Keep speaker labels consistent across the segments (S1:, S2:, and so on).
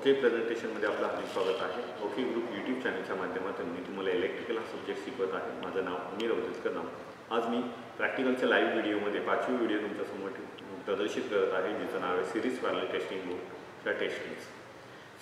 S1: Okay प्रेझेंटेशनमध्ये आपलं हार्दिक स्वागत आहे. ओके ग्रुप यूट्यूब चॅनलच्या माध्यमातून मी तुम्हाला इलेक्ट्रिकल हा सब्जेक्ट शिकवत आहे. माझं नाव अमीर अवधूतकर नाव. आज मी प्रॅक्टिकलच्या लाईव्ह व्हिडिओमध्ये 5वी व्हिडिओ तुमच्यासमोर प्रदर्शित करत आहे, जिचं नाव आहे सिरीज पॅरलल टेस्टिंग बोर्डच्या testings.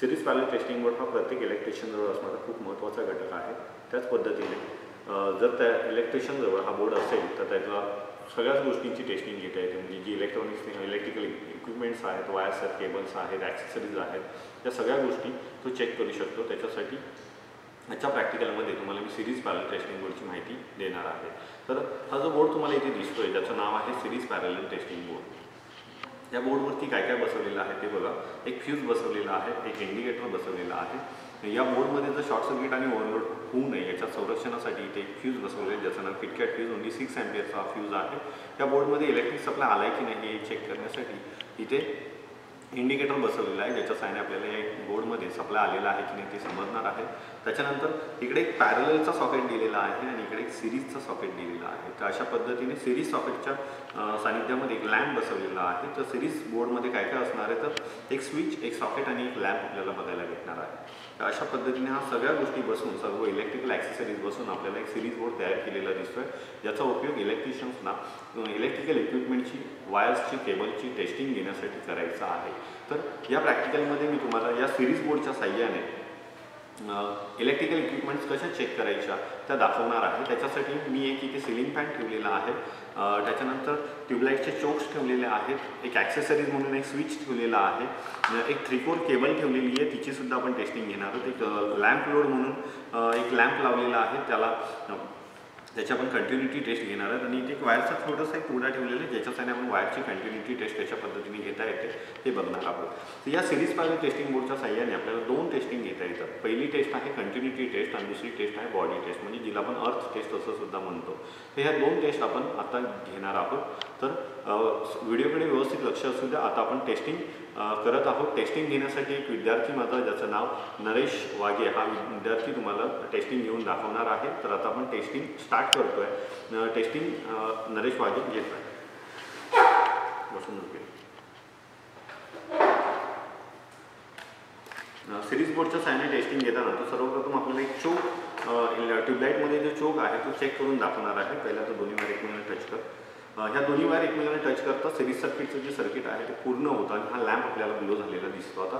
S1: Series parallel testing board हा प्रत्येक इलेक्ट्रिशियनजवळ असणारा खूप महत्त्वाचा घटक आहे. त्याच पद्धतीने जर त्या इलेक्ट्रिशियनजवळ हा बोर्ड असेल तर त्याचा सगळ्याच गोष्टींची टेस्टिंग घेता येते. म्हणजे जी इलेक्ट्रिकल इक्विपमेंट्स आहेत, वायर्स आहेत, केबल्स आहेत, ॲक्सेसरीज आहेत, त्या सगळ्या गोष्टी तो चेक करू शकतो. त्याच्यासाठी याच्या प्रॅक्टिकलमध्ये तुम्हाला मी सिरीज पॅरलल टेस्टिंग बोर्डची माहिती देणार आहे. तर हा जो बोर्ड तुम्हाला इथे दिसतोय ज्याचं नाव आहे सिरीज पॅरलल टेस्टिंग बोर्ड. या बोर्डवरती काय काय बसवलेलं आहे ते बघा. एक फ्यूज बसवलेला आहे, एक इंडिकेटर बसवलेला आहे. या बोर्डमध्ये जर शॉर्ट सर्किट आणि ओव्हरलोड होऊ नये याच्या संरक्षणासाठी इथे एक फ्यूज बसवले आहे, ज्याचं नाव किटकॅट फ्यूज ओनली 6 अँपिअरचा फ्यूज आहे. या बोर्डमध्ये इलेक्ट्रिक सप्लाय आला आहे की नाही हे चेक करण्यासाठी इथे इंडिकेटर बसवलेला आहे, ज्याच्या साहाय्याने आपल्याला या बोर्डमध्ये सप्लाय आलेला आहे की नाही ते समजणार आहे. त्याच्यानंतर इकडे एक पॅरललचा सॉकेट दिलेला आहे आणि इकडे एक सिरीजचा सॉकेट दिलेला आहे. तर अशा पद्धतीने सिरीज सॉकेटच्या सानिध्यामध्ये एक लॅम्प बसवलेला आहे. तर सिरीज बोर्डमध्ये काय काय असणार आहे तर एक स्विच, एक सॉकेट आणि एक लॅम्प आपल्याला बघायला भेटणार आहे. तर अशा पद्धतीने हा सगळ्या गोष्टी बसून, सर्व इलेक्ट्रिकल ॲक्सेसरीज बसून आपल्याला एक सिरीज बोर्ड तयार केलेला दिसतोय, ज्याचा उपयोग इलेक्ट्रिशियन्सना इलेक्ट्रिकल इक्विपमेंटची, वायर्सची, केबलची टेस्टिंग घेण्यासाठी करायचा आहे. तर या प्रॅक्टिकलमध्ये मी तुम्हाला या सिरीज बोर्डच्या साहाय्याने इलेक्ट्रिकल इक्विपमेंट्स कशा चेक करायच्या त्या दाखवणार आहे. त्याच्यासाठी मी एक इथे सिलिंग फॅन ठेवलेला आहे, त्याच्यानंतर ट्यूबलाईटचे चोक्स ठेवलेले आहेत, एक ॲक्सेसरीज म्हणून एक स्विच ठेवलेला आहे, एक 3-4 केबल ठेवलेली आहे, तिचीसुद्धा आपण टेस्टिंग घेणार आहोत. एक लॅम्प लोड म्हणून एक लॅम्प लावलेला आहे, त्याची आपण कंटिन्युटी टेस्ट घेणार आहोत. आणि इथे एक वायरचा छोटासा एक तुकडा ठेवलेला आहे, ज्याच्यासाठी आपण वायरची कंटिन्युटी टेस्ट कशा पद्धतीने घेता येते ते बघणार आहोत. तर या सिरीज पॅरलल टेस्टिंग बोर्डच्या साहाय्याने आपल्याला 2 टेस्टिंग घेता येतात. पहिली टेस्ट आहे कंटिन्युटी टेस्ट आणि दुसरी टेस्ट आहे बॉडी टेस्ट, म्हणजे जिला आपण अर्थ टेस्ट असं सुद्धा म्हणतो. तर ह्या 2 टेस्ट आपण आता घेणार आहोत. तर व्हिडिओकडे व्यवस्थित लक्ष असू द्या. आता आपण टेस्टिंग करत आहोत. टेस्टिंग घेण्यासाठी एक विद्यार्थी माझा, ज्याचं नाव नरेश वाघे, हा विद्यार्थी तुम्हाला टेस्टिंग घेऊन दाखवणार आहे. तर आता आपण टेस्टिंग स्टार्ट करतोय. टेस्टिंग नरेश वाघे घेत आहे. बसून नव्हे. सिरीज बोर्डच्या साहाय्याने टेस्टिंग घेताना तो सर्वप्रथम आपल्याला एक चोक, ट्यूबलाईटमध्ये जो चोक आहे तो चेक करून दाखवणार आहे. पहिला तो दोन्ही वायर एकमेकांना टच कर. ह्या दोन्ही वायर एकमेकांना टच करता सिरीज सर्किटचं जे सर्किट आहे ते पूर्ण होतं आणि हा लॅम्प आपल्याला ग्लो झालेला दिसतो. आता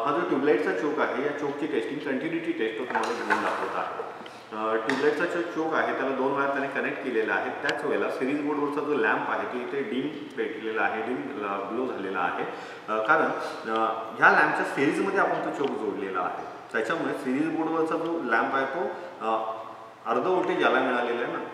S1: हा जो ट्यूबलाईटचा चोक आहे, या चोकची टेस्टिंग कंटिन्युटी टेस्ट तो तुम्हाला घेऊन दाखवत आहे. ट्यूबलाईटचा जो चोक आहे त्याला 2 वायर त्याने कनेक्ट केलेला आहे. त्याच वेळेला सिरीज बोर्डवरचा जो लॅम्प आहे तो इथे डीम पेटलेला आहे, डीम ग्लो झालेला आहे, कारण ह्या लॅम्पच्या सिरीजमध्ये आपण तो चोक जोडलेला आहे. त्याच्यामुळे सिरीज बोर्डवरचा जो लॅम्प आहे तो अर्ध व्होल्टेज याला मिळालेला आहे ना,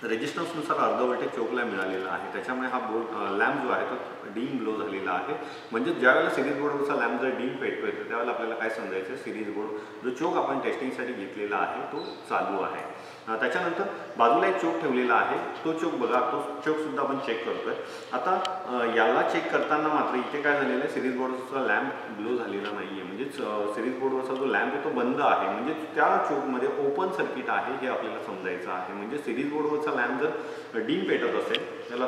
S1: रेजिस्टन्सनुसार अर्ध व्होल्टेज चोकला मिळालेला आहे. त्याच्यामुळे हा बोर्ड लॅम्प जो आहे तो डीम ग्लो झालेला आहे. म्हणजे ज्यावेळेला सिरीज बोर्डवरचा लॅम्प जर डीम पेटतोय तर त्यावेळेला आपल्याला काय समजायचं, सिरीज बोर्ड जो चोक आपण टेस्टिंगसाठी घेतलेला आहे तो चालू आहे. त्याच्यानंतर बाजूला एक चोक ठेवलेला आहे, तो चोक बघा, तो चोकसुद्धा आपण चेक करतोय. आता याला चेक करताना मात्र इथे काय झालेलं आहे, सिरीज बोर्डवरचा लॅम्प ग्लो झालेला नाही आहे. म्हणजेच सिरीज बोर्डवरचा जो लॅम्प आहे तो बंद आहे, म्हणजे त्या चोकमध्ये ओपन सर्किट आहे हे आपल्याला समजायचं आहे. म्हणजे सिरीज बोर्डवरचा लॅम्प जर डीम पेटत असेल त्याला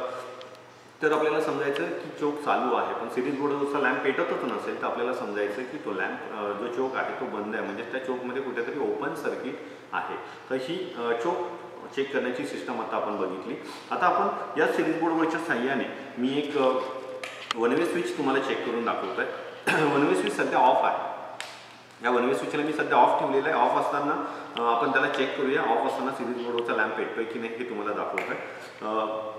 S1: तर आपल्याला समजायचं की चोक चालू आहे. पण सिरीज बोर्डवरचा लॅम्प पेटतच नसेल तर आपल्याला समजायचं की तो लॅम्प जो चोक आहे तो बंद आहे, म्हणजे त्या चोकमध्ये कुठेतरी ओपन सर्किट आहे. तर ही चोक चेक करण्याची सिस्टम आता आपण बघितली. आता आपण या सिरीज बोर्डवरच्या साहाय्याने मी एक 1 वे स्विच तुम्हाला चेक करून दाखवतोय. 1 वे स्विच सध्या ऑफ आहे. या 1 वे स्विचला मी सध्या ऑफ ठेवलेला आहे. ऑफ असताना आपण त्याला चेक करूया. ऑफ असताना सिरीज बोर्डवरचा लॅम्प पेटतोय की नाही हे तुम्हाला दाखवतोय.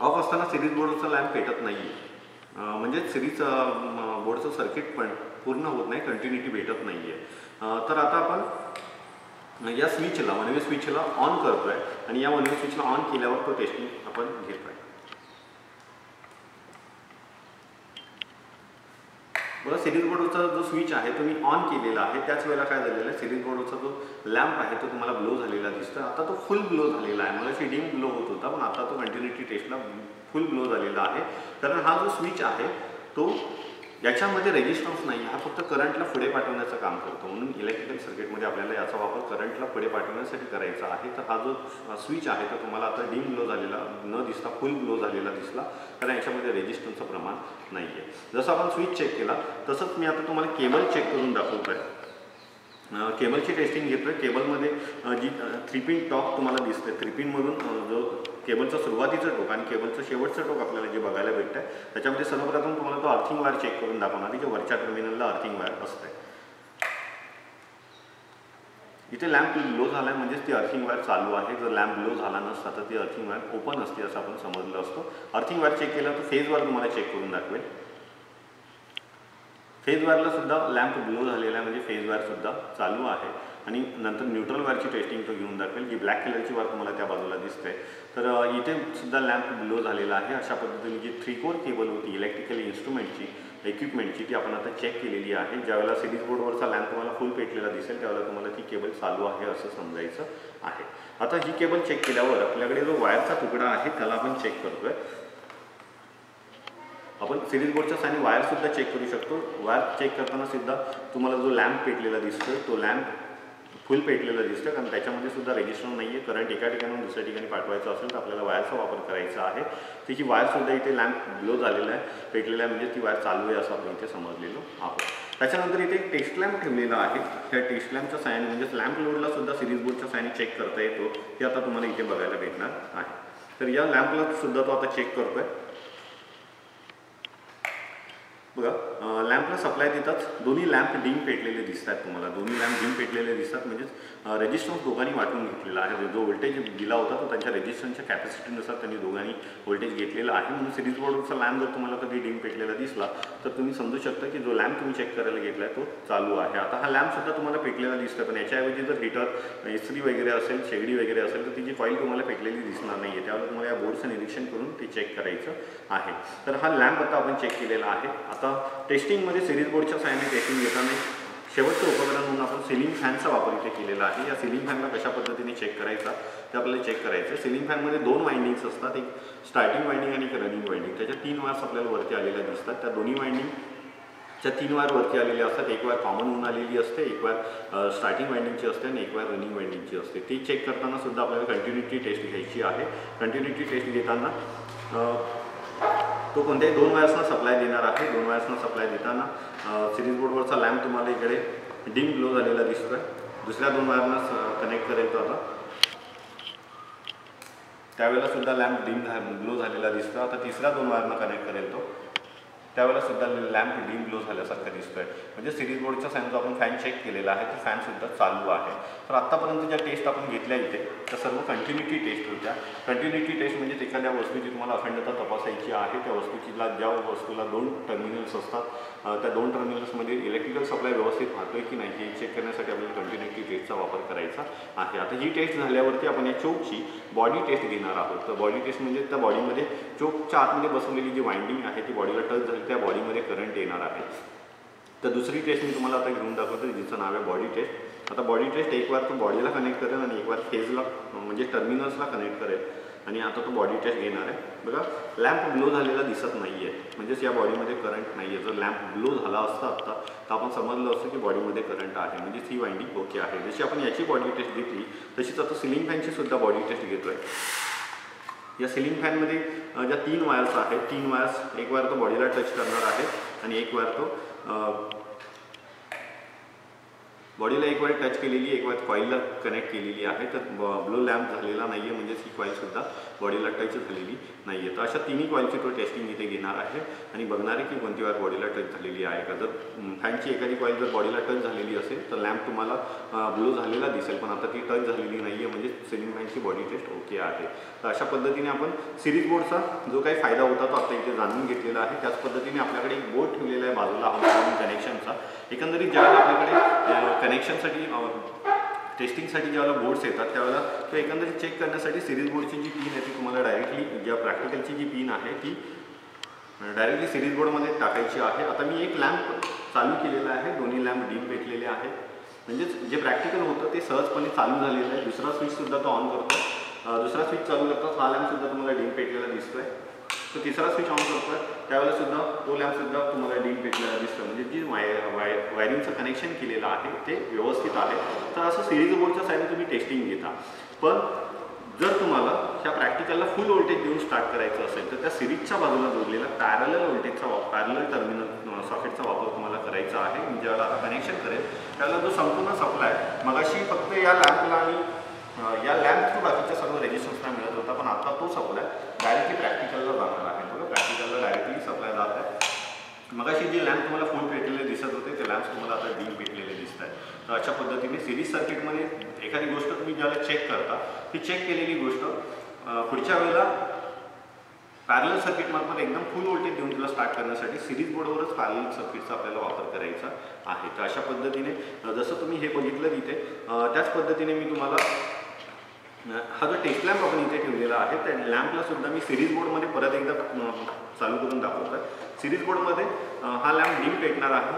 S1: ऑफ असताना सिरीज बोर्डवरचा लॅम्प पेटत नाही आहे, म्हणजे सिरीज बोर्डचं सर्किट पण पूर्ण होत नाही, कंटिन्युटी भेटत नाही आहे. तर आता आपण या स्विचला, 1 वे स्विचला ऑन करतोय आणि या 1 वे स्विचला ऑन केल्यावर तो टेस्टिंग आपण घेतोय. बघा, सिरीज बोर्डवरचा जो स्विच आहे तो मी ऑन केलेला आहे. त्याच वेळेला काय झालेलं आहे, सिरीज बोर्डवरचा जो लॅम्प आहे तो तुम्हाला ग्लो झालेला दिसतो. आता तो फुल ग्लो झालेला आहे. मला डीम ग्लो होत होता, पण आता तो कंटिन्युटी टेस्टला फुल ग्लो झालेला आहे, कारण हा जो स्विच आहे तो याच्यामध्ये रेजिस्टन्स नाही, हा फक्त करंटला पुढे पाठवण्याचं काम करतो. म्हणून इलेक्ट्रिकल सर्किटमध्ये आपल्याला याचा वापर करंटला पुढे पाठवण्यासाठी करायचा आहे. तर हा जो स्विच आहे तो तुम्हाला आता डिम ग्लो झालेला न दिसता फुल ग्लो झालेला दिसला, कारण याच्यामध्ये रेजिस्टन्सचं प्रमाण नाही आहे. जसं आपण स्विच चेक केला तसंच मी आता तुम्हाला केबल चेक करून दाखवतो आहे. केबलची टेस्टिंग घेतो आहे. केबलमध्ये जी 3 पिन टॉप तुम्हाला दिसते, 3 पिनमधून जो केबलचं सुरुवातीचं टोक आणि केबलचं शेवटचं टोक आपल्याला जे बघायला भेटतं आहे, त्याच्यामध्ये सर्वप्रथम तुम्हाला तो अर्थिंग वायर चेक करून दाखवणार आहे, की वरच्या टर्मिनलला अर्थिंग वायर असते. इथे लॅम्प लो झाला आहे म्हणजेच ती अर्थिंग वायर चालू आहे. जर लॅम्प लो झाला नसता तर ती अर्थिंग वायर ओपन असते असं आपण समजलं असतो. अर्थिंग वायर चेक केलं तर फेजवर तुम्हाला चेक करून दाखवेल. फेज वायरला सुद्धा लॅम्प ब्लो झालेला आहे, म्हणजे फेज वायर सुद्धा चालू आहे. आणि नंतर न्यूट्रल वायरची टेस्टिंग तो घेऊन दाखवेल, जी ब्लॅक कलरची वायर तुम्हाला त्या बाजूला दिसते. तर इथे सुद्धा लॅम्प ब्लो झालेला आहे. अशा पद्धतीने जी 3 कोर केबल होती इलेक्ट्रिकल इन्स्ट्रुमेंटची, इक्विपमेंटची, ती आपण आता चेक केलेली आहे. ज्यावेळेला सिरीज बोर्डवरचा लॅम्प तुम्हाला फुल पेटलेला दिसेल त्यावेळेला तुम्हाला ती केबल चालू आहे असं समजायचं आहे. आता ही केबल चेक केल्यावर आपल्याकडे जो वायरचा तुकडा आहे त्याला आपण चेक करतोय. आपण सिरीज बोर्डच्या साहाय्याने वायरसुद्धा चेक करू शकतो. वायर चेक करताना सुद्धा तुम्हाला जो लॅम्प पेटलेला दिसतो तो लॅम्प फुल पेटलेला दिसतं, कारण त्याच्यामध्ये सुद्धा रेजिस्टन्स नाही आहे. करंट एका ठिकाणून दुसऱ्या ठिकाणी पाठवायचं असेल तर आपल्याला वायरचा वापर करायचा आहे. त्याची वायरसुद्धा इथे लॅम्प ब्लो झालेला आहे, पेटलेला आहे, म्हणजे ती वायर चालू आहे असं आपण इथे समजलेलो आहोत. त्याच्यानंतर इथे टेस्ट लॅम्प ठेवलेला आहे. त्या टेस्ट लॅम्पच्या साहाय्याने म्हणजेच लॅम्प लोडला सुद्धा सिरीज बोर्डच्या साहाय्याने चेक करता येतो, हे आता तुम्हाला इथे बघायला भेटणार आहे. तर या लॅम्पला सुद्धा तो आता चेक करतोय. बघा, लॅम्पला सप्लाय देताच दोन्ही लॅम्प डिम पेटलेले दिसतात तुम्हाला. दोन्ही लॅम्प डिम पेटलेले दिसतात, म्हणजेच रेजिस्टन्स दोघांनी वाटून घेतलेला आहे. जो व्होल्टेज दिला होता तो त्यांच्या रेजिस्टन्सच्या कॅपॅसिटीनुसार त्यांनी दोघांनी व्होल्टेज घेतलेला आहे. म्हणून सिरीज बोर्डवरचा लॅम्प जर तुम्हाला कधी डिम पेटलेला दिसला तर तुम्ही समजू शकता की जो लॅम्प तुम्ही चेक करायला घेतला आहे तो चालू आहे. आता हा लॅम्पसुद्धा तुम्हाला पेटलेला दिसतो, पण याच्याऐवजी जर हीटर, इस्त्री वगैरे असेल, शेगडी वगैरे असेल तर तिची कॉईल तुम्हाला पेटलेली दिसणार नाही आहे. त्यावेळेला तुम्हाला या बोर्डचं निरीक्षण करून ते चेक करायचं आहे. तर हा लॅम्प आता आपण चेक केलेला आहे. आता टेस्टिंगमध्ये सिरीज बोर्डच्या साहाय्याने टेस्टिंग घेताना शेवटचं उपकरण म्हणून आपण सिलिंग फॅनचा वापर इथे केलेला आहे. या सिलिंग फॅनला कशा पद्धतीने चेक करायचा ते आपल्याला चेक करायचं. सिलिंग फॅनमध्ये 2 वाइंडिंग्स असतात, एक स्टार्टिंग वाइंडिंग आणि एक रनिंग वाइंडिंग. त्याच्या 3 वायर्स आपल्याला वरती आलेल्या दिसतात. त्या दोन्ही वाइंडिंगच्या 3 वायर वरती आलेल्या असतात. एक वायर कॉमन होऊन आलेली असते, एक वायर स्टार्टिंग वाइंडिंगची असते आणि एक वायर रनिंग वाइंडिंगची असते. ती चेक करताना सुद्धा आपल्याला कंटिन्युटी टेस्ट घ्यायची आहे. कंटिन्युटी टेस्ट घेताना तो कोणत्याही 2 वायर्सना सप्लाय देणार आहे. 2 वायर्सना सप्लाय देताना सिरीज बोर्डवरचा लॅम्प तुम्हाला इकडे डिम ग्लो झालेला दिसतोय. दुसऱ्या 2 वायरना कनेक्ट करेल तो आता, त्यावेळेला सुद्धा लॅम्प डिम ग्लो झालेला दिसतो. आता तिसऱ्या 2 वायरना कनेक्ट करेल तो, त्यावेळेला सुद्धा लॅम्प डिम ग्लो झाल्यासारखं दिसतोय. म्हणजे सिरीज बोर्डच्या साहाय्याने जो आपण फॅन चेक केलेला आहे तो फॅनसुद्धा चालू आहे. तर आत्तापर्यंत ज्या टेस्ट आपण घेतल्या इथे त्या सर्व कंटिन्युटी टेस्ट होत्या. कंटिन्युटी टेस्ट म्हणजे एखाद्या वस्तूची तुम्हाला अखंडता तपासायची आहे. त्या वस्तूला, ज्या वस्तूला 2 टर्मिनल्स असतात, त्या 2 टर्मिनल्समध्ये इलेक्ट्रिकल सप्लाय व्यवस्थित राहतोय की नाही हे चेक करण्यासाठी आपल्याला कंटिन्युटी टेस्टचा वापर करायचा आहे. आता ही टेस्ट झाल्यावरती आपण या चोकची बॉडी टेस्ट घेणार आहोत. तर बॉडी टेस्ट म्हणजे त्या बॉडीमध्ये चोकच्या आतमध्ये बसवलेली जी वाइंडिंग आहे ती बॉडीला टच झाली त्या बॉडीमध्ये करंट येणार आहे. तर दुसरी टेस्ट मी तुम्हाला आता घेऊन दाखवतो, जिचं नाव आहे बॉडी टेस्ट. आता बॉडी टेस्ट एक वार तो बॉडीला कनेक्ट करेल आणि एक वार फेजला म्हणजे टर्मिनल्सला कनेक्ट करेल. आणि आता तो बॉडी टेस्ट घेणार आहे. बघा, लॅम्प ब्लो झालेला दिसत नाही आहे, म्हणजेच या बॉडीमध्ये करंट नाही आहे. जर लॅम्प ब्लो झाला असता आत्ता तर आपण समजलं असतं की बॉडीमध्ये करंट आहे, म्हणजेच ही वाइंडिंग ओके आहे. जशी आपण याची बॉडी टेस्ट घेतली तशीच आता सिलिंग फॅनची सुद्धा बॉडी टेस्ट घेतोय. या सिलिंग फॅनमध्ये ज्या 3 वायर्स आहेत, 3 वायर्स, एक वायर तो बॉडीला टच करणार आहे आणि एक वायर तो बॉडीला एक वायर टच केलेली, एक वायर कॉईलला कनेक्ट केलेली आहे. तर ब्लो लॅम्प झालेला नाही आहे, म्हणजेच ही कॉईलसुद्धा बॉडीला टच झालेली नाही आहे. तर अशा 3ही कॉईलची तो टेस्टिंग इथे घेणार आहे आणि बघणार आहे की कोणती वायर बॉडीला टच झालेली आहे का. जर फॅनची एखादी कॉईल जर बॉडीला टच झालेली असेल तर लॅम्प तुम्हाला ब्लो झालेला दिसेल, पण आता ती टच झालेली नाही आहे, म्हणजे सिलिंग फॅनची बॉडी टेस्ट ओके आहे. तर अशा पद्धतीने आपण सिरीज बोर्डचा जो काही फायदा होता तो आता इथे जाणून घेतलेला आहे. त्याच पद्धतीने आपल्याकडे एक बोर्ड ठेवलेला आहे बाजूला हाऊस कनेक्शनचा. एकंदरीत ज्यावेळेला आपल्याकडे कनेक्शनसाठी टेस्टिंगसाठी ज्यावेळेला बोर्ड्स येतात त्यावेळेला तो एकंदरीत चेक करण्यासाठी सिरीज बोर्डची जी पिन आहे ती तुम्हाला डायरेक्टली ज्या प्रॅक्टिकलची जी पिन आहे ती डायरेक्टली सिरीज बोर्डमध्ये टाकायची आहे. आता मी एक लॅम्प चालू केलेला आहे, दोन्ही लॅम्प डिम पेटलेले आहेत, म्हणजेच जे प्रॅक्टिकल होतं ते सहजपणे चालू झालेलं आहे. दुसरा स्विचसुद्धा तो ऑन करतो. दुसरा स्विच चालू करताच हा लॅम्पसुद्धा तुम्हाला डिम पेटलेला दिसतोय. तो तिसरा स्विच ऑन करतो आहे त्यावेळेला सुद्धा तो लॅम्पसुद्धा तुम्हाला डीम पेटलेला दिसतं, म्हणजे जी वायरिंगचं कनेक्शन केलेलं आहे ते व्यवस्थित आहे. तर असं सिरीज बोर्डच्या साईडने तुम्ही टेस्टिंग घेता. पण जर तुम्हाला ह्या प्रॅक्टिकलला फुल व्होल्टेज देऊन स्टार्ट करायचं असेल तर त्या सिरीजच्या बाजूला जोडलेला पॅरलल टर्मिनल सॉकेटचा वापर तुम्हाला करायचा आहे. मी ज्यावेळेला आता कनेक्शन करेल त्यावेळेला जो संपूर्ण सप्लाय मगाशी फक्त या लॅम्पला आणि या लॅम्प थ्रू बाकीच्या सर्व रेजिस्टन्सला मिळत होता, पण आता तो सप्लाय डायरेक्टली प्रॅक्टिकलला जाणार आहे. बघा, प्रॅक्टिकलला डायरेक्टली सप्लाय जात आहे. मगाशी जे लॅम्प तुम्हाला फुल पेटलेले दिसत होते ते लॅम्प्स तुम्हाला आता डीम पेटलेले दिसत आहेत. तर अशा पद्धतीने सिरीज सर्किटमध्ये एखादी गोष्ट तुम्ही ज्याला चेक करता ती चेक केलेली गोष्ट पुढच्या वेळेला पॅरलल सर्किटमार्फत एकदम फुल व्होल्टेज देऊन तिला स्टार्ट करण्यासाठी सिरीज बोर्डवरच पॅरलल सर्किटचा आपल्याला वापर करायचा आहे. तर अशा पद्धतीने जसं तुम्ही हे बघितलं इथे त्याच पद्धतीने मी तुम्हाला हा जो टेस्ट लॅम्प आपण इथे ठेवलेला आहे त्या लॅम्पला सुद्धा मी सिरीज बोर्डमध्ये परत एकदा चालू करून दाखवतो आहे. सिरीज बोर्डमध्ये हा लॅम्प डीम पेटणार आहे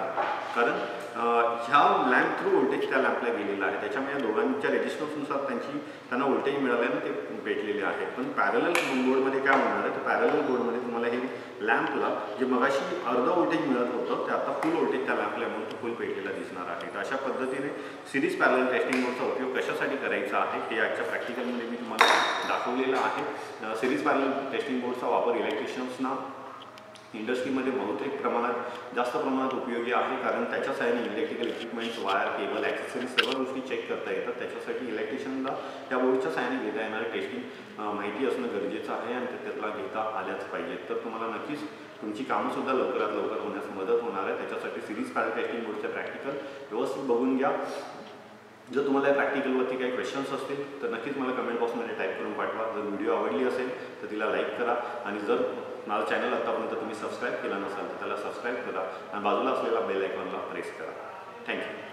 S1: कारण ह्या लॅम्प थ्रू व्होल्टेज त्या लॅम्पला गेलेला आहे. त्याच्यामुळे दोघांच्या रेजिस्टन्सनुसार त्यांना व्होल्टेज मिळाल्यानं ते पेटलेले आहे. पण पॅरलल बोर्डमध्ये काय होणार आहे तर पॅरलल बोर्डमध्ये तुम्हाला हे लॅम्पला जे मगाशी अर्ध व्होल्टेज मिळत होतं ते आता फुल व्होल्टेज त्या लॅम्पला म्हणून तो फुल पेटलेला दिसणार आहे. तर अशा पद्धतीने सिरीज पॅरलल टेस्टिंग बोर्डचा उपयोग कशासाठी करायचा आहे हे आजच्या प्रॅक्टिकलमध्ये मी तुम्हाला दाखवलेलं आहे. सिरीज पॅरलल टेस्टिंग बोर्डचा वापर इलेक्ट्रिशियन्सना इंडस्ट्रीमध्ये बहुतेक प्रमाणात जास्त प्रमाणात उपयोगी आहे कारण त्याच्या सहाय्याने electrical equipments wire cable accessories सर्व गोष्टी चेक करता येतात. त्याच्यासाठी इलेक्ट्रिशियनला त्या बोर्डच्या सहाय्याने घेता येणारं टेस्टिंग माहिती असणं गरजेचं आहे आणि त्यातला घेता आल्याच पाहिजेत. तर तुम्हाला नक्कीच तुमची कामंसुद्धा लवकरात लवकर होण्यास मदत होणार आहे. त्याच्यासाठी सिरीज पॅरलल टेस्टिंग बोर्डचे प्रॅक्टिकल व्यवस्थित बघून घ्या. जर तुम्हाला या प्रॅक्टिकलवरती काही क्वेश्चन्स असतील तर नक्कीच मला कमेंट बॉक्समध्ये टाईप करून पाठवा. जर व्हिडिओ आवडली असेल तर तिला लाईक करा आणि जर माझं चॅनल आतापर्यंत तुम्ही सबस्क्राईब केला नसाल तर त्याला सबस्क्राईब करा आणि बाजूला असलेला बेल आयकॉनला प्रेस करा. थँक्यू.